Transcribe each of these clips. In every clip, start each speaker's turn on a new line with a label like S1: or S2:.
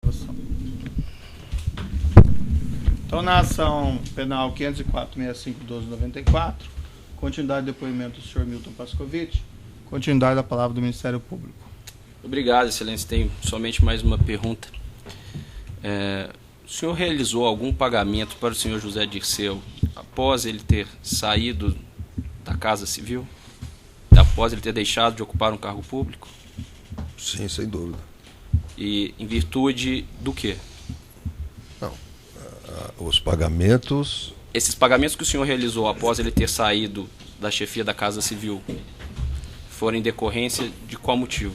S1: acusação. Então, na ação penal 504-65-12-94, continuidade do depoimento do senhor Milton Pascovitch, continuidade da palavra do Ministério Público.
S2: Obrigado, Excelência. Tenho somente mais uma pergunta. O senhor realizou algum pagamento para o senhor José Dirceu após ele ter saído da Casa Civil? Após ele ter deixado de ocupar um cargo público?
S3: Sim, sem dúvida.
S2: E em virtude do quê?
S3: Não, os pagamentos...
S2: Esses pagamentos que o senhor realizou após ele ter saído da chefia da Casa Civil foram em decorrência de qual motivo?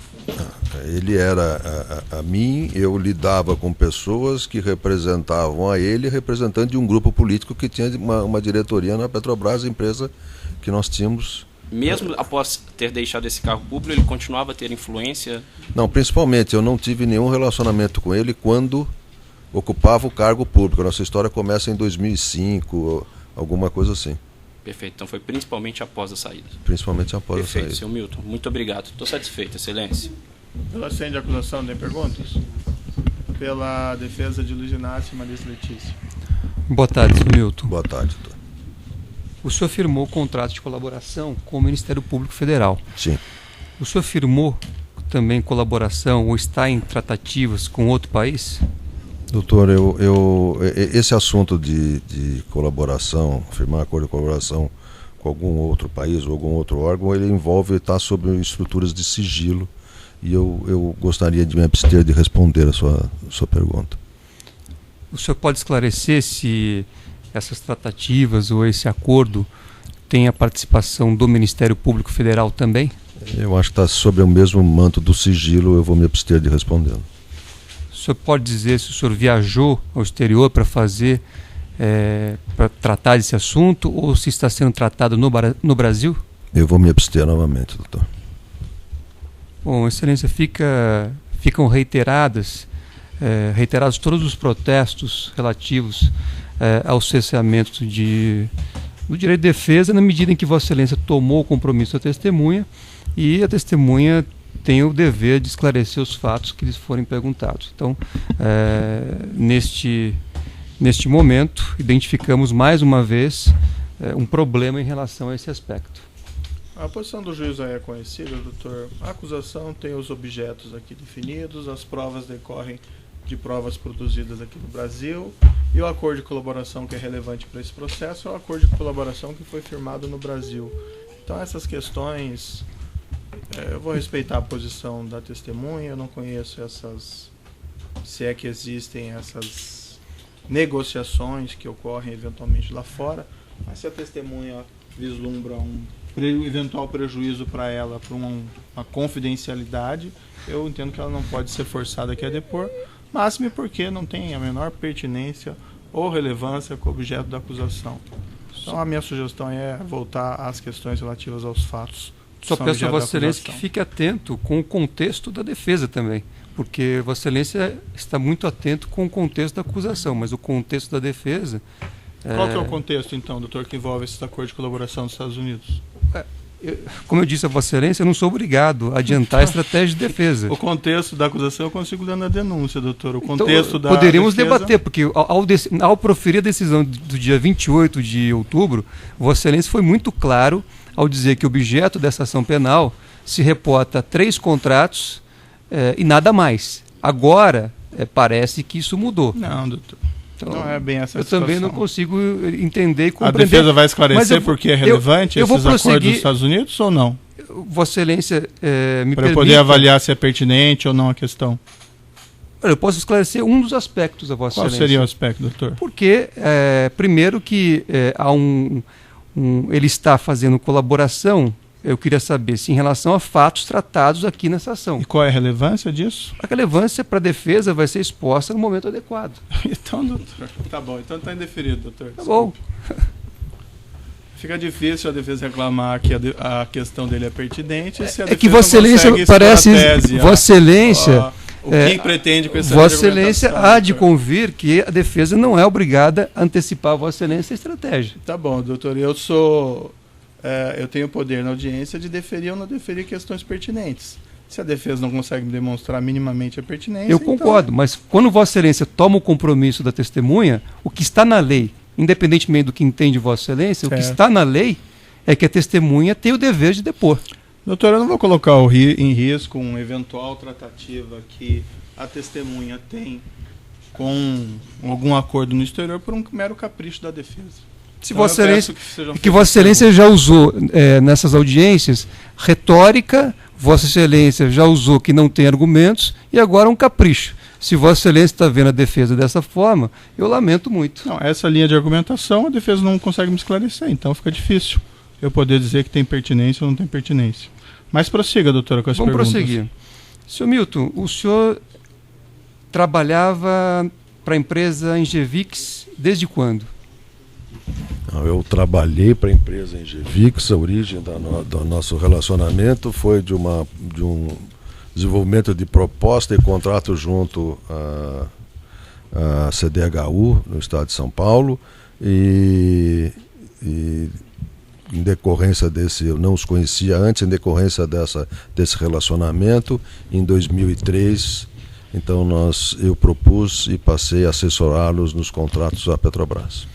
S3: Ele era a mim, eu lidava com pessoas que representavam a ele, representante de um grupo político que tinha uma diretoria na Petrobras, empresa que nós tínhamos.
S2: Mesmo após ter deixado esse cargo público, ele continuava a ter influência?
S3: Não, principalmente, eu não tive nenhum relacionamento com ele quando ocupava o cargo público. A nossa história começa em 2005, alguma coisa assim.
S2: Perfeito, então foi principalmente após a saída.
S3: Principalmente após a saída.
S2: Perfeito, senhor Milton, muito obrigado. Estou satisfeito, Excelência.
S1: Pela ciência de acusação, tem perguntas? Pela defesa de Luiz Inácio e Marisa Letícia.
S4: Boa tarde, senhor Milton.
S3: Boa tarde, doutor.
S4: O senhor firmou contrato de colaboração com o Ministério Público Federal.
S3: Sim.
S4: O senhor firmou também colaboração ou está em tratativas com outro país?
S3: Doutor, esse assunto de colaboração, firmar acordo de colaboração com algum outro país ou algum outro órgão, ele envolve estar sob estruturas de sigilo e eu gostaria de me abster de responder a sua pergunta.
S4: O senhor pode esclarecer se essas tratativas ou esse acordo tem a participação do Ministério Público Federal também?
S3: Eu acho que está sob o mesmo manto do sigilo, eu vou me abster de responder.
S4: O senhor pode dizer se o senhor viajou ao exterior para para tratar desse assunto ou se está sendo tratado no Brasil?
S3: Eu vou me abster novamente, doutor.
S4: Bom, Excelência, ficam reiterados todos os protestos relativos ao cesseamento do direito de defesa, na medida em que Vossa Excelência tomou o compromisso da testemunha e a testemunha tem o dever de esclarecer os fatos que lhes forem perguntados. Então, neste momento, identificamos mais uma vez um problema em relação a esse aspecto.
S1: A posição do juiz é conhecida, doutor. A acusação tem os objetos aqui definidos, as provas decorrem de provas produzidas aqui no Brasil e o acordo de colaboração que é relevante para esse processo é o acordo de colaboração que foi firmado no Brasil. Então, essas questões... eu vou respeitar a posição da testemunha, eu não conheço se é que existem essas negociações que ocorrem eventualmente lá fora, mas se a testemunha vislumbra um eventual prejuízo para ela, por uma confidencialidade, eu entendo que ela não pode ser forçada aqui a depor, máximo porque não tem a menor pertinência ou relevância com o objeto da acusação. Então a minha sugestão é voltar às questões relativas aos fatos.
S4: Só peço a Vossa Excelência que fique atento com o contexto da defesa também, porque Vossa Excelência está muito atento com o contexto da acusação, mas o contexto da defesa...
S1: Qual que é o contexto, então, doutor, que envolve esse acordo de colaboração dos Estados Unidos?
S4: Como eu disse a Vossa Excelência, eu não sou obrigado a adiantar a estratégia de defesa.
S1: O contexto da acusação eu consigo ler na denúncia, doutor. O contexto
S4: então, poderíamos debater, porque ao proferir a decisão do dia 28 de outubro, Vossa Excelência foi muito claro ao dizer que o objeto dessa ação penal se reporta a 3 contratos e nada mais. Agora, parece que isso mudou.
S1: Não, doutor. Então, não é bem essa
S4: eu
S1: situação.
S4: Também não consigo entender e compreender.
S1: A defesa vai esclarecer porque é relevante esses acordos dos Estados Unidos ou não?
S4: Vossa Excelência me permite...
S1: Para eu poder avaliar se é pertinente ou não a questão.
S4: Eu posso esclarecer um dos aspectos da Vossa Excelência.
S1: Qual seria o aspecto, doutor?
S4: Porque, primeiro que há ele está fazendo colaboração, eu queria saber se em relação a fatos tratados aqui nessa ação.
S1: E qual é a relevância disso?
S4: A relevância para a defesa vai ser exposta no momento adequado.
S1: Então, doutor, tá bom. Então está indeferido, doutor.
S4: Tá bom.
S1: Fica difícil a defesa reclamar que a questão dele é pertinente. Se a
S4: que Vossa Excelência parece... Vossa Excelência...
S1: O que pretende com essa
S4: Vossa Excelência há de convir que a defesa não é obrigada a antecipar a Vossa Excelência a estratégia.
S1: Tá bom, doutor. Eu tenho poder na audiência de deferir ou não deferir questões pertinentes. Se a defesa não consegue demonstrar minimamente a pertinência...
S4: Eu concordo, mas quando Vossa Excelência toma o compromisso da testemunha, o que está na lei, independentemente do que entende Vossa Excelência, o que está na lei é que a testemunha tem o dever de depor.
S1: Doutor, eu não vou colocar em risco uma eventual tratativa que a testemunha tem com algum acordo no exterior por um mero capricho da defesa.
S4: Se então, Vossa Excelência, que Vossa Excelência já usou nessas audiências retórica, Vossa Excelência já usou que não tem argumentos e agora um capricho. Se Vossa Excelência está vendo a defesa dessa forma, eu lamento muito.
S1: Não, essa linha de argumentação a defesa não consegue me esclarecer, então fica difícil eu poder dizer que tem pertinência ou não tem pertinência. Mas prossiga, doutora, com as perguntas.
S4: Vamos prosseguir. Senhor Milton, o senhor trabalhava para a empresa Engevix desde quando?
S3: Eu trabalhei para a empresa Engevix. A origem do nosso relacionamento foi de um desenvolvimento de proposta e contrato junto à CDHU, no estado de São Paulo, e em decorrência desse, eu não os conhecia antes, em decorrência desse relacionamento, em 2003, então eu propus e passei a assessorá-los nos contratos da Petrobras.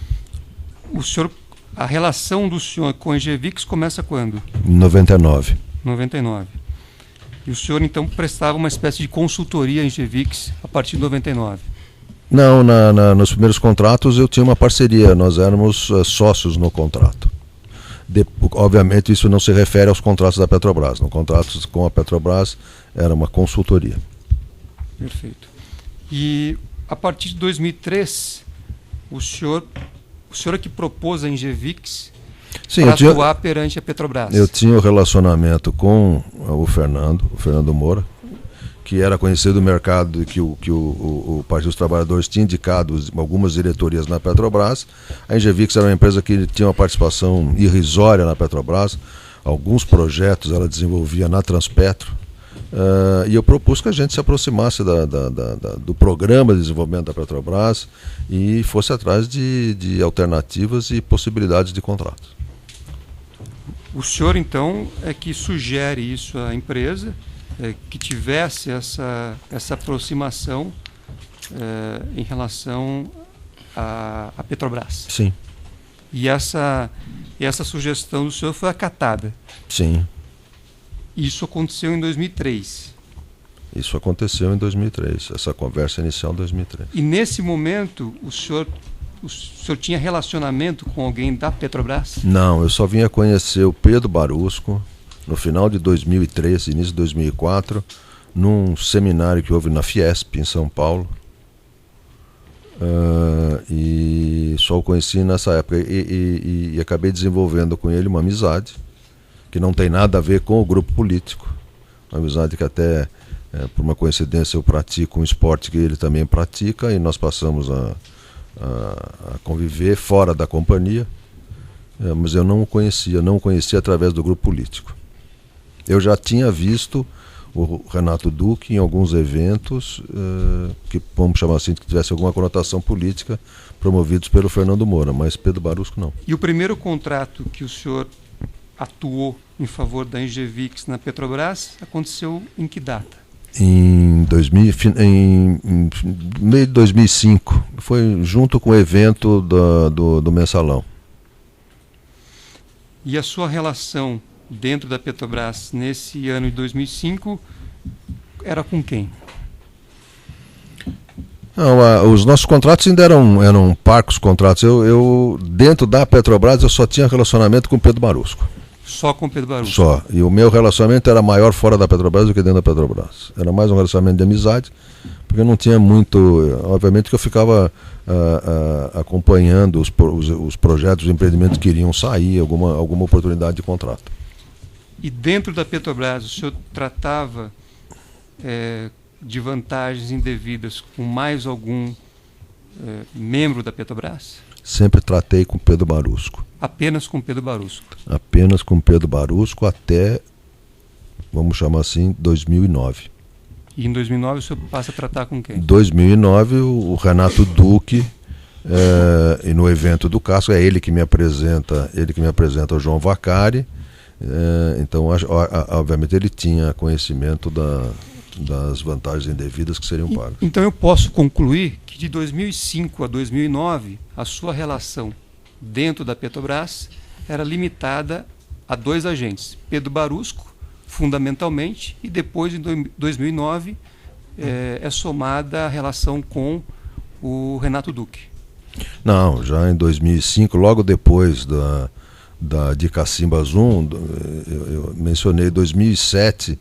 S4: A relação do senhor com a Engevix começa quando?
S3: Em 99.
S4: 99. E o senhor então prestava uma espécie de consultoria à Engevix a partir de 99?
S3: Não, nos primeiros contratos eu tinha uma parceria, nós éramos sócios no contrato. Obviamente isso não se refere aos contratos da Petrobras. No contratos com a Petrobras era uma consultoria.
S4: Perfeito. E a partir de 2003, o senhor é que propôs a Engevix para atuar perante a Petrobras.
S3: Eu tinha um relacionamento com o Fernando Moura, que era conhecido do mercado, que o Partido dos Trabalhadores tinha indicado algumas diretorias na Petrobras. A Engevix era uma empresa que tinha uma participação irrisória na Petrobras. Alguns projetos ela desenvolvia na Transpetro. E eu propus que a gente se aproximasse do programa de desenvolvimento da Petrobras e fosse atrás de alternativas e possibilidades de contratos.
S4: O senhor, então, é que sugere isso à empresa, que tivesse essa aproximação em relação à Petrobras.
S3: Sim.
S4: E essa sugestão do senhor foi acatada.
S3: Sim.
S4: Isso aconteceu em 2003.
S3: Isso aconteceu em 2003, essa conversa inicial em 2003.
S4: E nesse momento, o senhor tinha relacionamento com alguém da Petrobras?
S3: Não, eu só vinha conhecer o Pedro Barusco no final de 2003, início de 2004, num seminário que houve na Fiesp, em São Paulo. E só o conheci nessa época. E acabei desenvolvendo com ele uma amizade que não tem nada a ver com o grupo político. Uma amizade que até, por uma coincidência, eu pratico um esporte que ele também pratica e nós passamos a conviver fora da companhia, mas eu não o conhecia através do grupo político. Eu já tinha visto o Renato Duque em alguns eventos que, vamos chamar assim, que tivesse alguma conotação política, promovidos pelo Fernando Moura, mas Pedro Barusco não.
S4: E o primeiro contrato que o senhor atuou em favor da Engevix na Petrobras aconteceu em que data?
S3: Em meio de 2005, foi junto com o evento do Mensalão.
S4: E a sua relação dentro da Petrobras nesse ano de 2005 era com quem?
S3: Não, os nossos contratos ainda eram parcos contratos. Eu dentro da Petrobras eu só tinha relacionamento com o Pedro Barusco.
S4: Só com o Pedro Barusco? Só.
S3: E o meu relacionamento era maior fora da Petrobras do que dentro da Petrobras. Era mais um relacionamento de amizade, porque não tinha muito... Obviamente que eu ficava acompanhando os projetos, os empreendimentos que iriam sair, alguma oportunidade de contrato.
S4: E dentro da Petrobras, o senhor tratava de vantagens indevidas com mais algum membro da Petrobras?
S3: Sempre tratei com Pedro Barusco.
S4: Apenas com Pedro Barusco?
S3: Apenas com Pedro Barusco até, vamos chamar assim, 2009.
S4: E em 2009 o senhor passa a tratar com quem? Em
S3: 2009 o Renato Duque, e no evento do Casco, é ele que me apresenta o João Vacari, Então, obviamente, ele tinha conhecimento das vantagens indevidas que seriam pagas.
S4: Então eu posso concluir que de 2005 a 2009, a sua relação dentro da Petrobras era limitada a 2 agentes, Pedro Barusco, fundamentalmente, e depois, em 2009, é somada a relação com o Renato Duque.
S3: Não, já em 2005, logo depois de Cacimbas 1, eu mencionei 2007,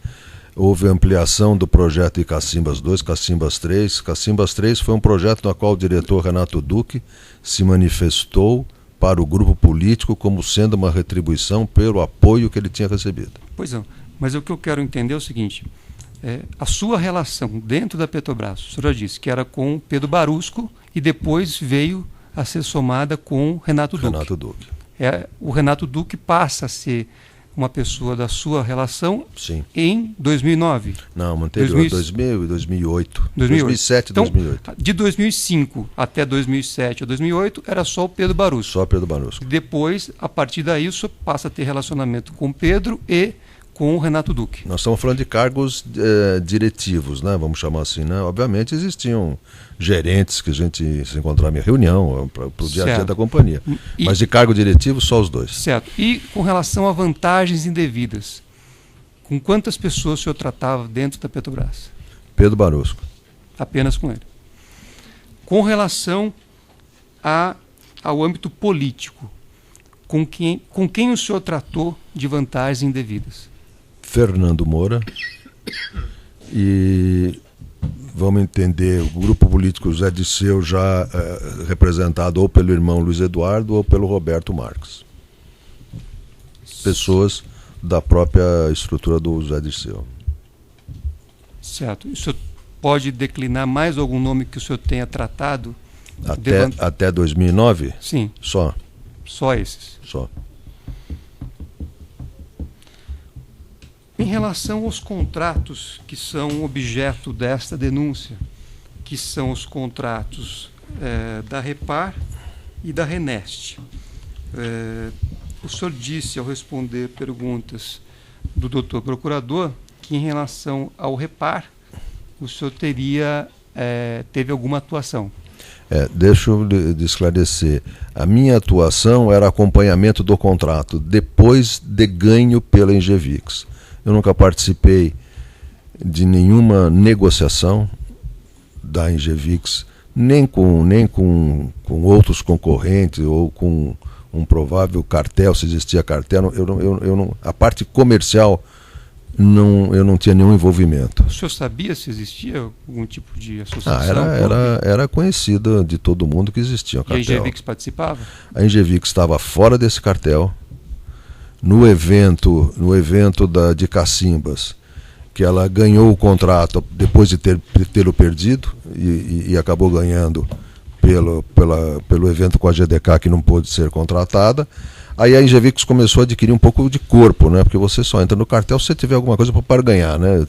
S3: houve ampliação do projeto de Cacimbas 2, Cacimbas 3. Cacimbas 3 foi um projeto no qual o diretor Renato Duque se manifestou para o grupo político como sendo uma retribuição pelo apoio que ele tinha recebido.
S4: Pois é, mas o que eu quero entender é o seguinte, a sua relação dentro da Petrobras, o senhor já disse que era com Pedro Barusco e depois veio a ser somada com Renato Duque. O Renato Duque passa a ser uma pessoa da sua relação. Sim. Em 2009.
S3: Não, anterior, 2000 e 2008. 2007 e
S4: então,
S3: 2008.
S4: De 2005 até 2007 ou 2008 era só o Pedro Barusco.
S3: Só Pedro Barusco.
S4: Depois, a partir daí, o senhor passa a ter relacionamento com Pedro e com o Renato Duque.
S3: Nós estamos falando de cargos diretivos, né? Vamos chamar assim, né? Obviamente existiam gerentes que a gente se encontrava em reunião para o dia a dia da companhia. Mas de cargo diretivo, só os 2.
S4: Certo. E com relação a vantagens indevidas, com quantas pessoas o senhor tratava dentro da Petrobras?
S3: Pedro Barusco.
S4: Apenas com ele. Com relação ao âmbito político, com quem o senhor tratou de vantagens indevidas?
S3: Fernando Moura e, vamos entender, o grupo político Zé Dirceu já representado ou pelo irmão Luiz Eduardo ou pelo Roberto Marques. Pessoas da própria estrutura do Zé Dirceu.
S4: Certo. O senhor pode declinar mais algum nome que o senhor tenha tratado?
S3: Até 2009?
S4: Sim.
S3: Só.
S4: Só esses?
S3: Só.
S4: Em relação aos contratos que são objeto desta denúncia, que são os contratos da Repar e da Renest, o senhor disse, ao responder perguntas do doutor procurador, que em relação ao Repar, o senhor teve alguma atuação.
S3: Deixa eu esclarecer. A minha atuação era acompanhamento do contrato, depois de ganho pela Engevix. Eu nunca participei de nenhuma negociação da Engevix, nem com outros concorrentes ou com um provável cartel, se existia cartel. A parte comercial, eu não tinha nenhum envolvimento.
S4: O senhor sabia se existia algum tipo de associação?
S3: Era conhecida de todo mundo que existia um cartel.
S4: E a Engevix participava?
S3: A Engevix estava fora desse cartel. No evento de Cacimbas, que ela ganhou o contrato depois de tê-lo perdido e acabou ganhando pelo evento com a GDK, que não pôde ser contratada. Aí a Engevix começou a adquirir um pouco de corpo, né? Porque você só entra no cartel se você tiver alguma coisa para ganhar, né?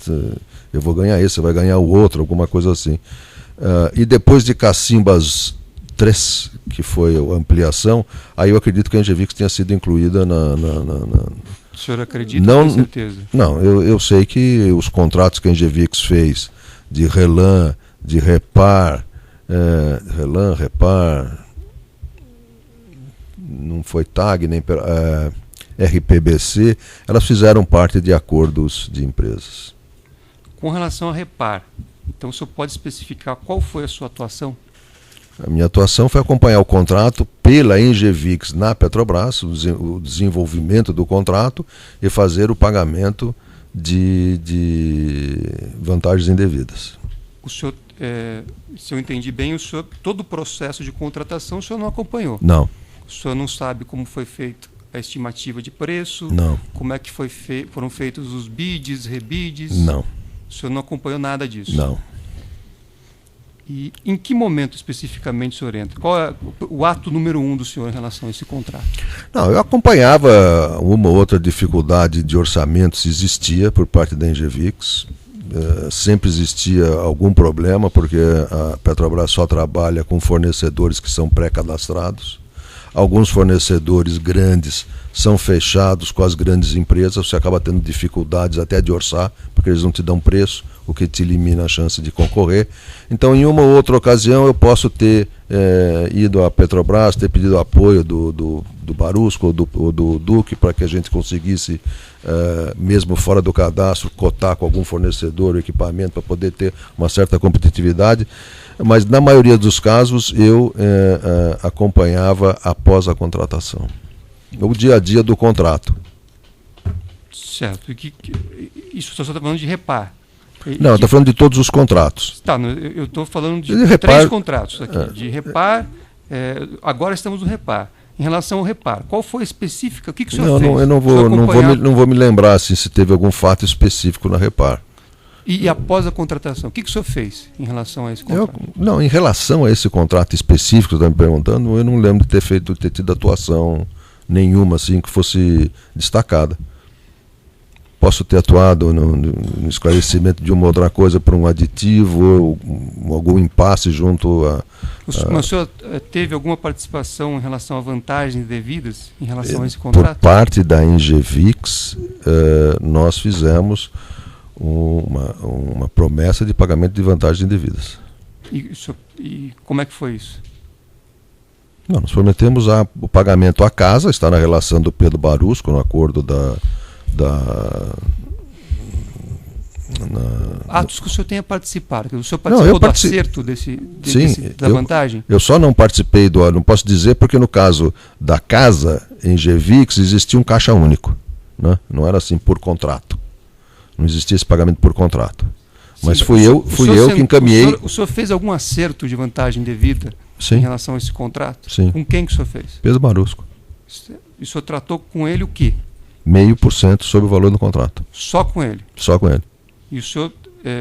S3: Eu vou ganhar esse, você vai ganhar o outro, alguma coisa assim. E depois de Cacimbas 3, que foi a ampliação, aí eu acredito que a Engevix tenha sido incluída
S4: O senhor acredita com certeza?
S3: Não, eu sei que os contratos que a Engevix fez de Relan, de Repar, não foi TAG, nem RPBC, elas fizeram parte de acordos de empresas.
S4: Com relação a Repar, então o senhor pode especificar qual foi a sua atuação?
S3: A minha atuação foi acompanhar o contrato pela Engevix na Petrobras, o desenvolvimento do contrato e fazer o pagamento de vantagens indevidas.
S4: O senhor, se eu entendi bem, todo o processo de contratação o senhor não acompanhou?
S3: Não.
S4: O senhor não sabe como foi feita a estimativa de preço?
S3: Não.
S4: Como é que foram feitos os bids, rebids?
S3: Não.
S4: O senhor não acompanhou nada disso?
S3: Não.
S4: E em que momento especificamente o senhor entra? Qual é o ato número 1 do senhor em relação a esse contrato?
S3: Não, eu acompanhava uma ou outra dificuldade de orçamento, se existia por parte da Engevix. Sempre existia algum problema, porque a Petrobras só trabalha com fornecedores que são pré-cadastrados. alguns fornecedores grandes são fechados com as grandes empresas, você acaba tendo dificuldades até de orçar, porque eles não te dão preço, o que te elimina a chance de concorrer. Então, em uma ou outra ocasião, eu posso ter ido à Petrobras, ter pedido apoio do Barusco ou do Duque para que a gente conseguisse, mesmo fora do cadastro, cotar com algum fornecedor o equipamento para poder ter uma certa competitividade. Mas, na maioria dos casos, eu acompanhava após a contratação. O dia a dia do contrato.
S4: Certo. Isso você está falando de repar.
S3: Não, eu estou falando de todos os contratos.
S4: Tá, eu estou falando de
S3: repar,
S4: 3 contratos aqui. De repar, agora estamos no repar. Em relação ao repar, qual foi a específica? O que o senhor fez?
S3: Eu não vou me lembrar assim, se teve algum fato específico na repar.
S4: E após a contratação, o que o senhor fez em relação a esse contrato?
S3: Não, em relação a esse contrato específico que você está me perguntando, eu não lembro de ter tido atuação nenhuma assim que fosse destacada. Posso ter atuado no esclarecimento de uma outra coisa por um aditivo, ou algum impasse junto a...
S4: Mas o senhor teve alguma participação em relação a vantagens devidas em relação a esse contrato?
S3: Por parte da Engevix, nós fizemos uma promessa de pagamento de vantagens devidas.
S4: E como é que foi isso?
S3: Não, nós prometemos o pagamento à casa, está na relação do Pedro Barusco, no acordo
S4: atos que o senhor tenha participado. O senhor participou do acerto da vantagem?
S3: Eu só não participei não posso dizer porque no caso da casa em Engevix existia um caixa único, né? Não era assim por contrato. Não existia esse pagamento por contrato. Mas fui eu que encaminhei.
S4: O senhor fez algum acerto de vantagem devida em relação a esse contrato?
S3: Sim.
S4: Com quem que o senhor fez?
S3: Pedro Barusco.
S4: E o senhor tratou com ele o quê?
S3: 0,5% sobre o valor do contrato.
S4: Só com ele?
S3: Só com ele.
S4: E o senhor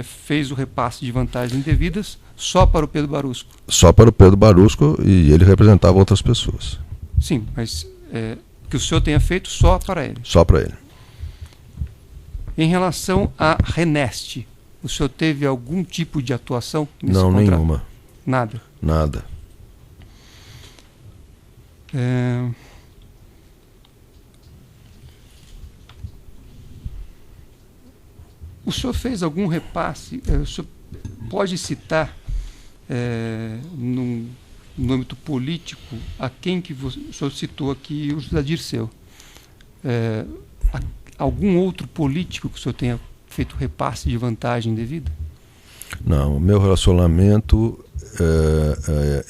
S4: fez o repasse de vantagens indevidas só para o Pedro Barusco?
S3: Só para o Pedro Barusco, e ele representava outras pessoas.
S4: Sim, mas que o senhor tenha feito só para ele?
S3: Só para ele.
S4: Em relação à Renest, o senhor teve algum tipo de atuação nesse contrato?
S3: Não, nenhuma.
S4: Nada?
S3: Nada.
S4: O senhor fez algum repasse? O senhor pode citar, no âmbito político, a quem que o senhor citou aqui, o José Dirceu? Algum outro político que o senhor tenha feito repasse de vantagem devida?
S3: Não, o meu relacionamento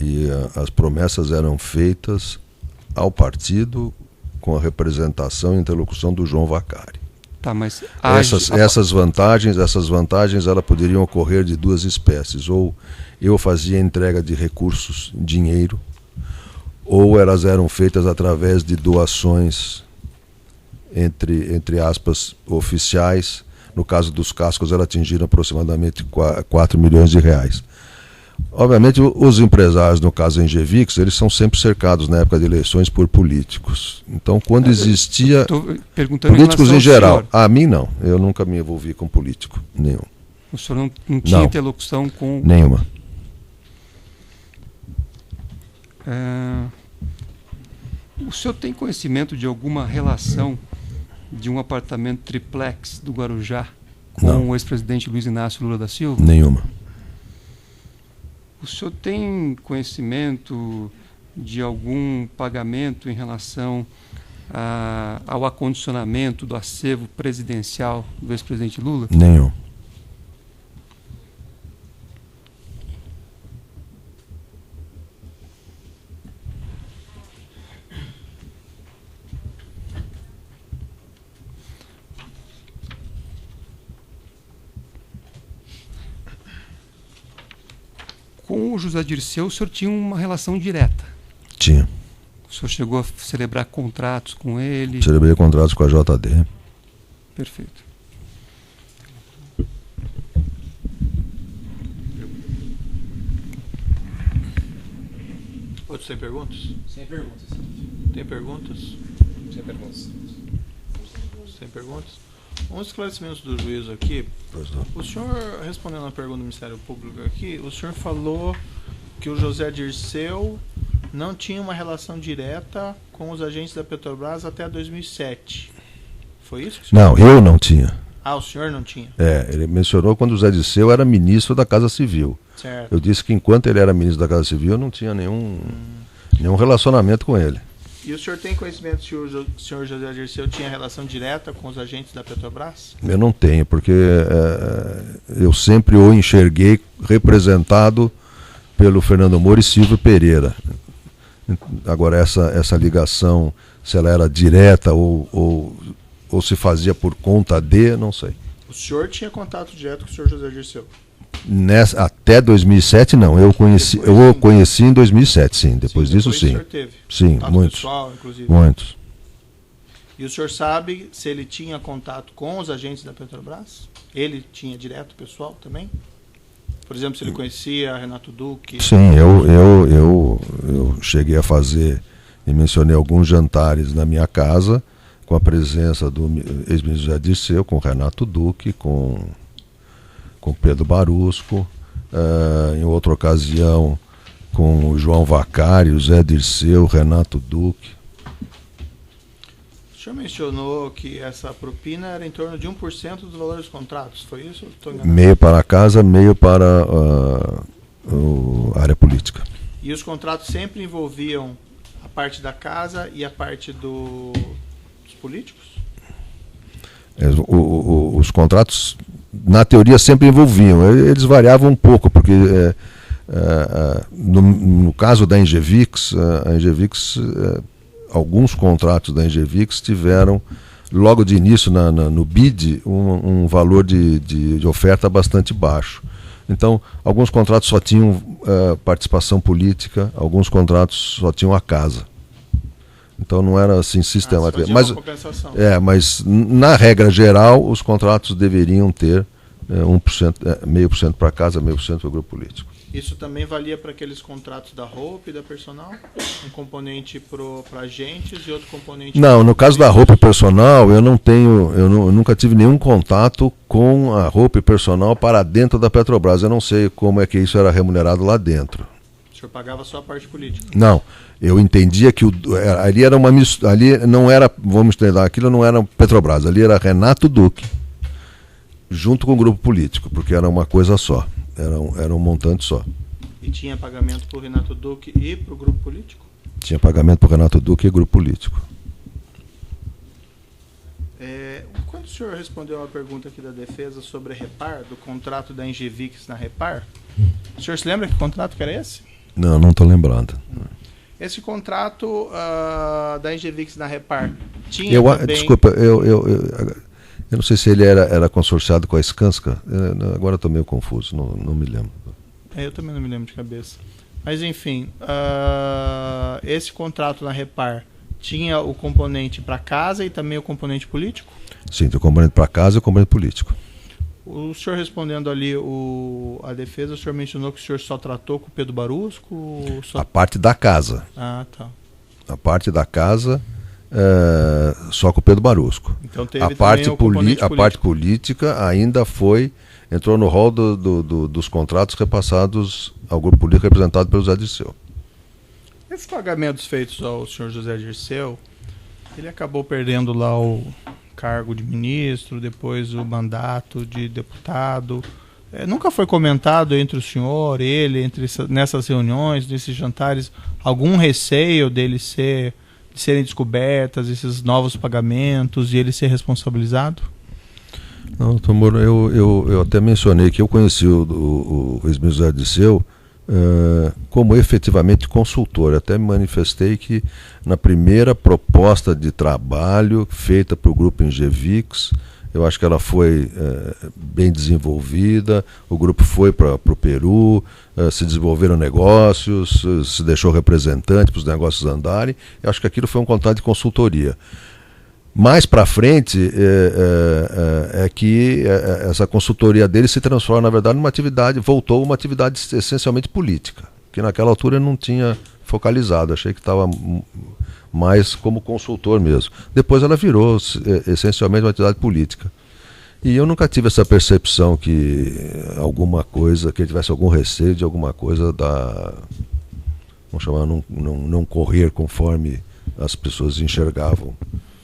S3: e as promessas eram feitas ao partido com a representação e interlocução do João Vacari.
S4: Tá, mas
S3: essas vantagens elas poderiam ocorrer de duas espécies: ou eu fazia entrega de recursos, dinheiro, ou elas eram feitas através de doações entre aspas oficiais. No caso dos cascos, elas atingiram aproximadamente 4 milhões de reais. Obviamente, os empresários, no caso Engevix, eles são sempre cercados na época de eleições por políticos. Então, quando existia... políticos em geral. A mim, não. Eu nunca me envolvi com político nenhum.
S4: O senhor não tinha interlocução com...
S3: Nenhuma.
S4: O senhor tem conhecimento de alguma relação de um apartamento triplex do Guarujá com o ex-presidente Luiz Inácio Lula da Silva?
S3: Nenhuma.
S4: O senhor tem conhecimento de algum pagamento em relação ao acondicionamento do acervo presidencial do ex-presidente Lula?
S3: Nenhum.
S4: Com o José Dirceu, o senhor tinha uma relação direta?
S3: Tinha.
S4: O senhor chegou a celebrar contratos com ele?
S3: Celebrei contratos com a JD.
S4: Perfeito.
S1: Outros têm perguntas?
S5: Sem perguntas.
S1: Tem perguntas?
S5: Sem perguntas.
S1: Sem perguntas? Um esclarecimento do juiz aqui.
S3: Pois não.
S1: O senhor, respondendo à pergunta do Ministério Público aqui, o senhor falou que o José Dirceu não tinha uma relação direta com os agentes da Petrobras até 2007. Foi isso? Que o senhor...
S3: Não, eu não tinha.
S1: Ah, o senhor não tinha?
S3: Ele mencionou quando o Zé Dirceu era ministro da Casa Civil.
S1: Certo.
S3: Eu disse que enquanto ele era ministro da Casa Civil, eu não tinha nenhum relacionamento com ele.
S1: E o senhor tem conhecimento se o senhor José Dirceu tinha relação direta com os agentes da Petrobras?
S3: Eu não tenho, porque eu sempre o enxerguei representado pelo Fernando Moura e Silvio Pereira. Agora, essa ligação, se ela era direta ou se fazia por conta de, não sei.
S1: O senhor tinha contato direto com o senhor José Dirceu?
S3: Até 2007, não. Eu o conheci em 2007, sim. Depois disso, sim.
S1: O senhor teve
S3: sim,
S1: contato
S3: muitos.
S1: pessoal, inclusive.
S3: Muitos.
S1: E o senhor sabe se ele tinha contato com os agentes da Petrobras? Ele tinha direto pessoal também? Por exemplo, se ele conhecia Renato Duque?
S3: Sim, eu cheguei a fazer e mencionei alguns jantares na minha casa com a presença do ex-ministro José Dirceu, com Renato Duque, com Pedro Barusco, em outra ocasião com o João Vacari, o Zé Dirceu, Renato Duque.
S1: O senhor mencionou que essa propina era em torno de 1% dos valores dos contratos, foi isso?
S3: Meio para a casa, meio para a área política.
S1: E os contratos sempre envolviam a parte da casa e a parte dos políticos?
S3: Os contratos, na teoria, sempre envolviam. Eles variavam um pouco, porque no caso da Engevix, a Engevix, alguns contratos da Engevix tiveram, logo de início no BID, um valor de oferta bastante baixo. Então, alguns contratos só tinham participação política, alguns contratos só tinham a casa. Então não era assim sistemático. Mas na regra geral, os contratos deveriam ter 0,5% para casa, 0,5% para o grupo político.
S1: Isso também valia para aqueles contratos da roupa e da personal? Um componente para agentes e outro componente...
S3: Não, no caso da roupa e personal, eu nunca tive nenhum contato com a roupa e personal para dentro da Petrobras. Eu não sei como é que isso era remunerado lá dentro.
S1: O senhor pagava só a parte política?
S3: Não. Eu entendia que ali era uma mistura, ali não era, vamos entender, aquilo não era Petrobras, ali era Renato Duque, junto com o grupo político, porque era uma coisa só, era um montante só.
S1: E tinha pagamento para o Renato Duque e para o grupo político?
S3: Tinha pagamento para o Renato Duque e grupo político.
S1: Quando o senhor respondeu uma pergunta aqui da defesa sobre a Repar, do contrato da Engevix na Repar, o senhor se lembra que contrato que era esse?
S3: Não estou lembrando.
S1: Esse contrato da Engevix na Repar tinha também...
S3: Desculpa, eu não sei se ele era consorciado com a Skanska, agora estou meio confuso, não me lembro.
S1: Eu também não me lembro de cabeça. Mas enfim, esse contrato na Repar tinha o componente para casa e também o componente político?
S3: Sim, tem o componente para casa e o componente político.
S1: O senhor respondendo ali a defesa, o senhor mencionou que o senhor só tratou com o Pedro Barusco?
S3: A parte da casa.
S1: Ah, tá.
S3: A parte da casa, só com o Pedro Barusco.
S1: Então teve
S3: a parte política ainda entrou no rol dos contratos repassados ao grupo político representado pelo Zé Dirceu.
S1: Esses pagamentos feitos ao senhor José Dirceu, ele acabou perdendo lá o cargo de ministro, depois o mandato de deputado. Nunca foi comentado entre o senhor, nessas reuniões, nesses jantares, algum receio de serem descobertas esses novos pagamentos e ele ser responsabilizado?
S3: Não, Tomoro, eu até mencionei que eu conheci o ex-ministro Zé Dirceu como efetivamente consultor. Até me manifestei que na primeira proposta de trabalho feita para o grupo Engevix, eu acho que ela foi bem desenvolvida, o grupo foi para o Peru, se desenvolveram negócios, se deixou representante para os negócios andarem. Eu acho que aquilo foi um contrato de consultoria. Mais para frente é que essa consultoria dele se transforma, na verdade, voltou uma atividade essencialmente política, que naquela altura eu não tinha focalizado, achei que estava mais como consultor mesmo. Depois ela virou essencialmente uma atividade política. E eu nunca tive essa percepção que ele tivesse algum receio de alguma coisa vamos chamar, não correr conforme as pessoas enxergavam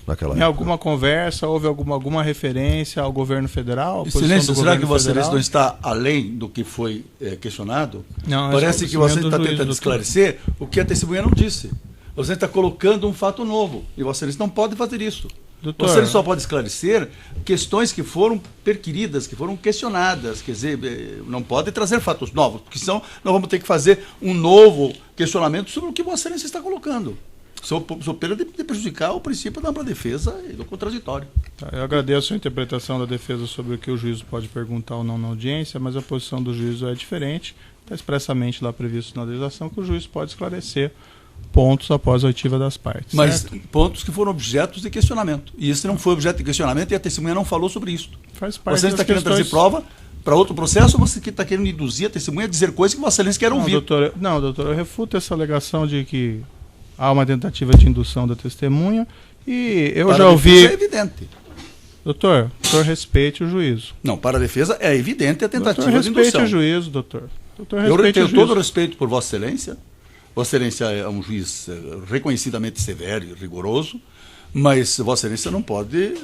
S3: naquela
S1: Em
S3: época.
S1: alguma conversa, houve alguma referência ao governo federal?
S5: Excelência, será que Vossa Excelência não está além do que foi questionado?
S1: Não,
S5: Parece que você está
S1: juiz,
S5: tentando
S1: doutor.
S5: esclarecer o que a testemunha não disse. Você está colocando um fato novo e Vossa Excelência não pode fazer isso.
S1: Doutor,
S5: Você só pode esclarecer questões que foram perquiridas, que foram questionadas. Quer dizer, não pode trazer fatos novos, porque senão nós vamos ter que fazer um novo questionamento sobre o que Vossa Excelência está colocando. Sou pena de prejudicar o princípio da ampla defesa e do contraditório.
S1: Tá, eu agradeço a interpretação da defesa sobre o que o juízo pode perguntar ou não na audiência, mas a posição do juízo é diferente. Está expressamente lá previsto na legislação que o juiz pode esclarecer pontos após a oitiva das partes.
S5: Mas
S1: certo?
S5: pontos que foram objetos de questionamento. E esse não foi objeto de questionamento e a testemunha não falou sobre isso.
S1: Faz parte
S5: Você
S1: das
S5: está querendo
S1: questões...
S5: trazer prova para outro processo ou você está querendo induzir a testemunha a dizer coisas que Vossa Excelência quer ouvir?
S1: Doutor, eu refuto essa alegação de que há uma tentativa de indução da testemunha e eu
S5: Para
S1: já
S5: a
S1: ouvi...
S5: defesa é evidente.
S1: Doutor, respeite o juízo.
S5: Não, para a defesa é evidente a tentativa
S1: Doutor,
S5: de
S1: respeite
S5: indução.
S1: o juízo, doutor. Doutor,
S5: Eu
S1: respeite
S5: tenho
S1: o juízo.
S5: todo o respeito por Vossa Excelência. Vossa Excelência é um juiz reconhecidamente severo e rigoroso, mas Vossa Excelência não pode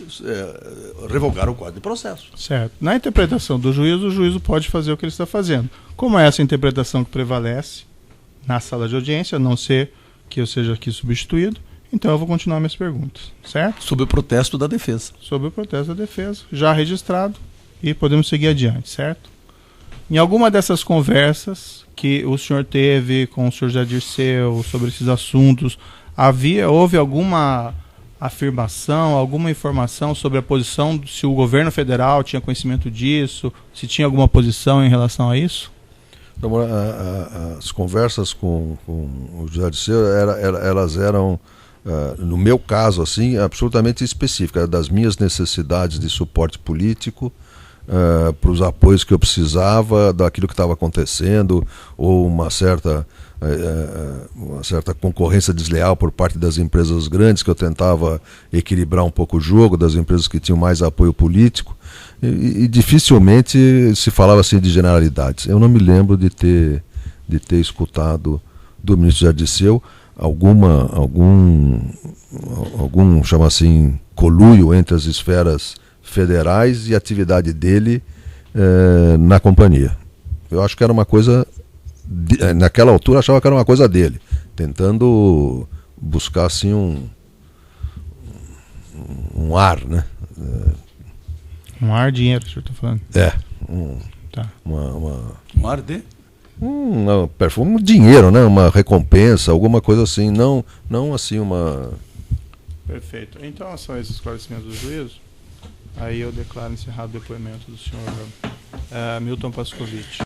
S5: revogar o quadro de processo.
S1: Certo. Na interpretação do juízo, o juízo pode fazer o que ele está fazendo. Como é essa interpretação que prevalece na sala de audiência, a não ser que eu seja aqui substituído, então eu vou continuar minhas perguntas, certo?
S5: Sob o protesto da defesa.
S1: Sobre o protesto da defesa, já registrado, e podemos seguir adiante, certo? Em alguma dessas conversas que o senhor teve com o senhor José Dirceu sobre esses assuntos, houve alguma afirmação, alguma informação sobre a posição, se o governo federal tinha conhecimento disso, se tinha alguma posição em relação a isso?
S3: Então, as conversas com o José Dirceu, elas eram, no meu caso, assim, absolutamente específicas, das minhas necessidades de suporte político, para os apoios que eu precisava, daquilo que estava acontecendo, ou uma certa concorrência desleal por parte das empresas grandes, que eu tentava equilibrar um pouco o jogo, das empresas que tinham mais apoio político, e dificilmente se falava assim de generalidades. Eu não me lembro de ter escutado do ministro José Dirceu algum chama assim, conluio entre as esferas federais e a atividade dele na companhia. Eu acho que era uma coisa, naquela altura achava que era uma coisa dele, tentando buscar assim um ar, né?
S1: Um ar de dinheiro, o senhor está falando? Tá.
S5: Um ar de?
S3: Um dinheiro, né? Uma recompensa, alguma coisa assim, não assim uma...
S1: Perfeito. Então são esses esclarecimentos do juízo. Aí eu declaro encerrado o depoimento do senhor Milton Pascovitch.